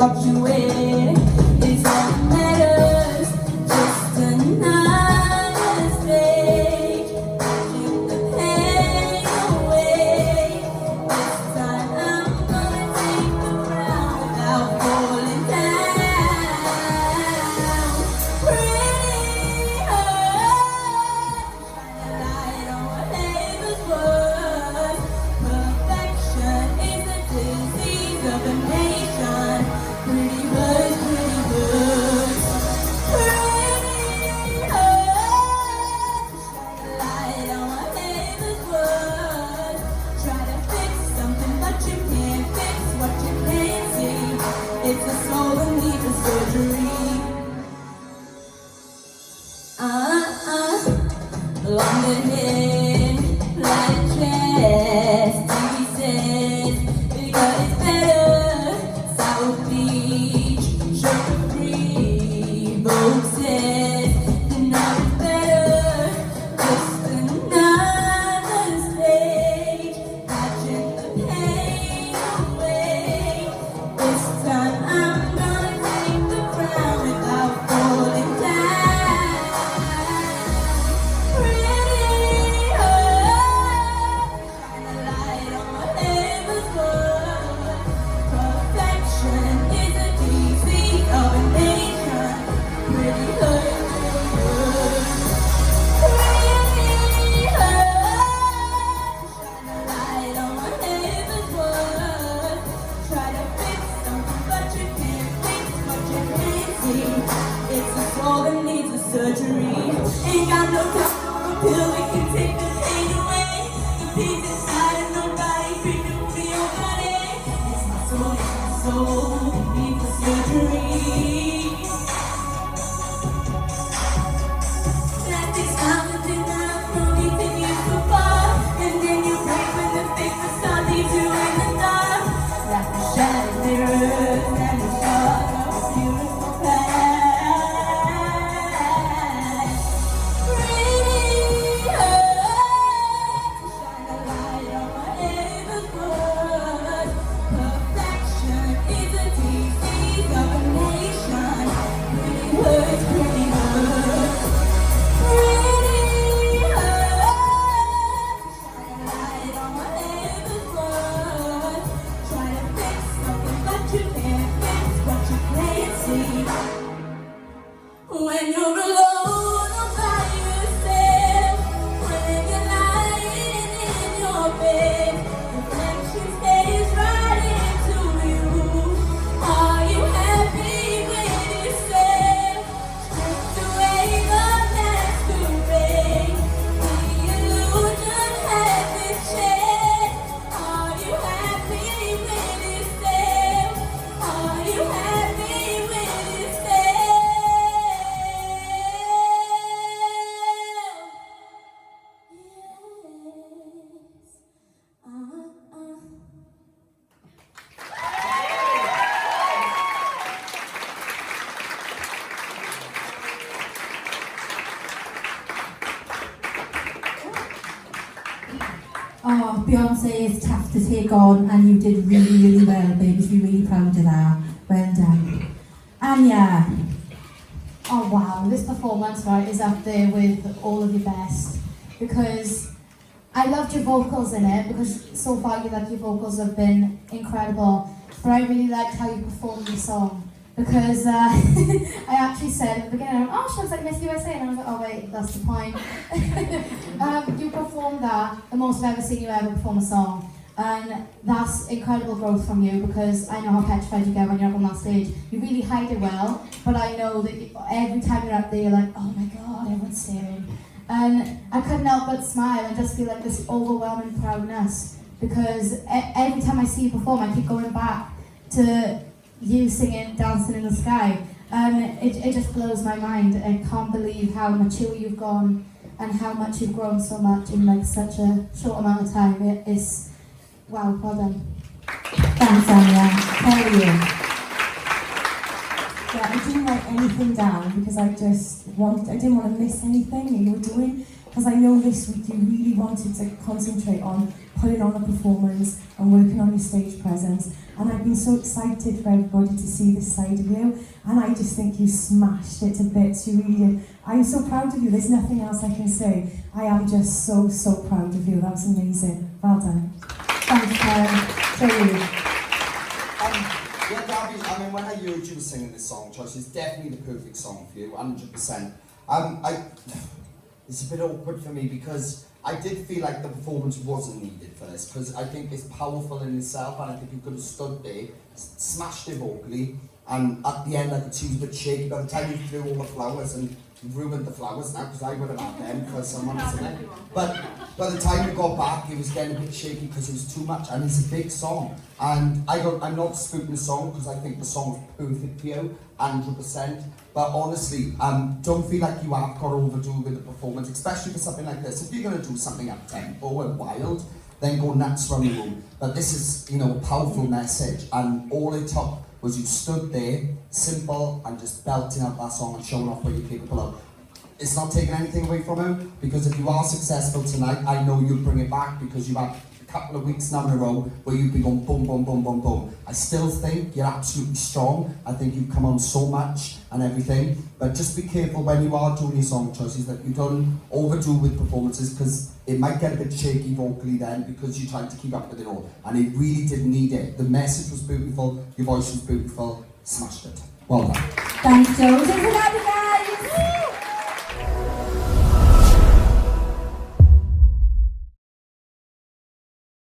what you wear is all that matters. Just another stage, pushing the pain away. This time I'm gonna take the crown without falling down. Pretty hard, shine a light on what neighbors was. Perfection is a disease of a nation. Pretty hurts, pretty hurts. Pretty hard, shine a light on what neighbors was. Try to fix something but you can't fix what you can't see. It's a soul that needs a surgery. London hair, like chest, TV says, bigger is better. South Beach, sugar free, Vogue says, enough is better. Just another stage, catching the pain away. This time I'm gonna take the crown without falling down. Pretty hard, shine a light on whatever's worth. Perfection is a disease of a nation. Pretty hurt, pretty hard, shine a light on whatever's worth. Try to fix something but you can't fix what you can't see. It's a soul that needs a surgery. Ain't got no time for a pill that can take the pain away. The peace inside of nobody freaking for your body. It's my soul that needs a surgery. Plastic sounds and now no need to use so far. And then you break when the face of sun leaves you in the dark. Like the shattered mirrors and the stars of a beautiful past. Pretty hard, shine a light on whatever's worth. Perfection is a disease of a nation. Pretty hurts, pretty hurts. Pretty hard, shine a light on whatever's worth. Try to fix something but you can't fix what you can't see. When you're alone all by yourself, when you're lying in your bed, reflection stays right into you. Are you happy with yourself? Stripped away the masquerade, the illusion has been shed. Are you happy with yourself? Are you happy with yourself? Oh, Beyonce is tough to take on, and you did really, really well, babe. You should be really proud of that. Well done. Anya. Oh wow, this performance, right, is up there with all of your best, because I loved your vocals in it, because so far your vocals have been incredible, but I really liked how you performed the song, because I actually said at the beginning, oh, she looks like Miss USA, and I was like, oh wait, that's the point. You performed that the most I've ever seen you ever perform a song, and that's incredible growth from you, because I know how petrified you get when you're up on that stage. You really hide it well, but I know that every time you're up there, you're like, oh my god, everyone's staring. And I couldn't help but smile and just feel like this overwhelming proudness, because every time I see you perform, I keep going back to you singing Dancing in the Sky, and it just blows my mind. I can't believe how mature you've gone and how much you've grown so much in like such a short amount of time. It is, wow, well done. Thanks, Anya. How are you? Yeah, I didn't write anything down because I didn't want to miss anything that you were doing, because I know this week you really wanted to concentrate on putting on a performance and working on your stage presence. and I've been so excited for everybody to see this side of you, and I just think you smashed it to bits. You really did. I'm so proud of you. There's nothing else I can say. I am just so proud of you. That was amazing. Well done. Thanks, Karen. So you. Yeah, Gabbie, I mean, when I heard you were singing this song, Choice, it's definitely the perfect song for you, 100%. It's a bit awkward for me because I did feel like the performance wasn't needed for this, because I think it's powerful in itself, and I think you could have stood there, smashed it vocally, and at the end I could see you was a bit shaky. By the time you threw all the flowers, and you've ruined the flowers now, because I would have had them because someone was in it. But by the time you got back, it was getting a bit shaky because it was too much, and it's a big song. And I'm not disputing the song, because I think the song's perfect for you, 100%. But honestly, don't feel like you have got to overdo with the performance, especially for something like this. If you're going to do something up tempo and wild, then go nuts from the room. But this is, you know, a powerful message, and all it took was you stood there, simple, and just belting out that song and showing off what you're capable of. It's not taking anything away from you, because if you are successful tonight, I know you'll bring it back, because you've had a couple of weeks now in a row where you've been going boom, boom, boom, boom, boom. I still think you're absolutely strong. I think you've come on so much and everything, but just be careful when you are doing your song choices that you don't overdo with performances, because it might get a bit shaky vocally then, because you're trying to keep up with it all, and it really didn't need it. The message was beautiful, your voice was beautiful, smashed it. Well done. Thanks, Joe.